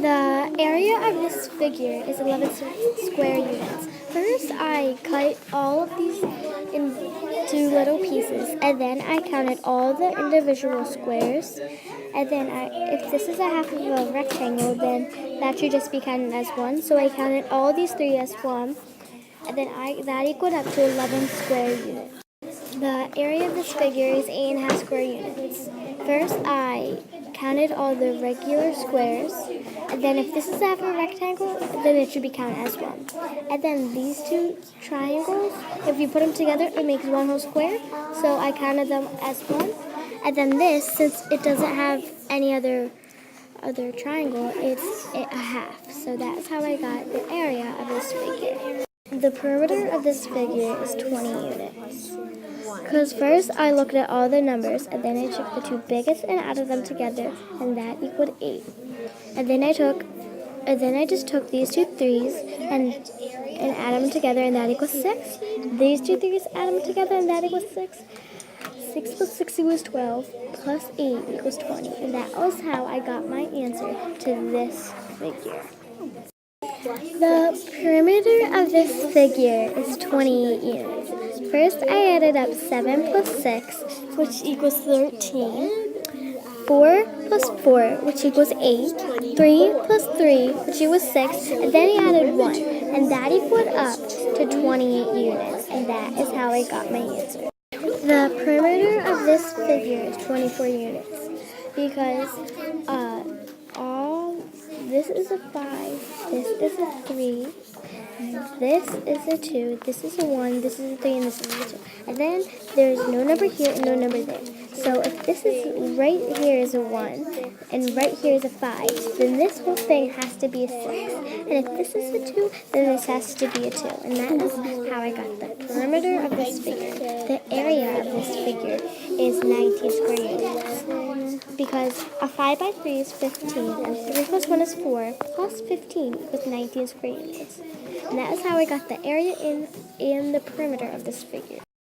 The area of this figure is 11 square units. First, I cut all of these into little pieces, and then I counted all the individual squares. And then, if this is a half of a rectangle, then that should just be counted as one. So I counted all these three as one, and then that equaled up to 11 square units. The area of this figure is 8.5 square units. First, I counted all the regular squares, and then if this is half a rectangle, then it should be counted as one. And then these two triangles, if you put them together, it makes one whole square, so I counted them as one. And then this, since it doesn't have any other triangle, it's a half. So that's how I got the area of this figure. The perimeter of this figure is 20 units. Because first I looked at all the numbers, and then I took the two biggest and added them together, and that equaled 8. And then I just took these two threes and add them together, and that equals 6. These two threes, add them together, and that equals 6. 6 plus 6 equals 12, plus 8 equals 20. And that was how I got my answer to this figure. The perimeter of this figure is 28 units. First, I added up 7 plus 6, which equals 13. 4 plus 4, which equals 8. 3 plus 3, which equals 6. And then I added 1, and that equaled up to 28 units. And that is how I got my answer. The perimeter of this figure is 24 units because this is a 5, this is a 3, this is a 2, this is a 1, this is a 3, and this is a 2. And then there's no number here and no number there. So if this is right here is a 1 and right here is a 5, then this whole thing has to be a 6. And if this is a 2, then this has to be a 2. And that is how I got the perimeter of this figure. The area of this figure is 19 square units. Because a 5 by 3 is 15, and 3 plus 1 is 4, plus 15 equals 19 square units. And that is how I got the area and the perimeter of this figure.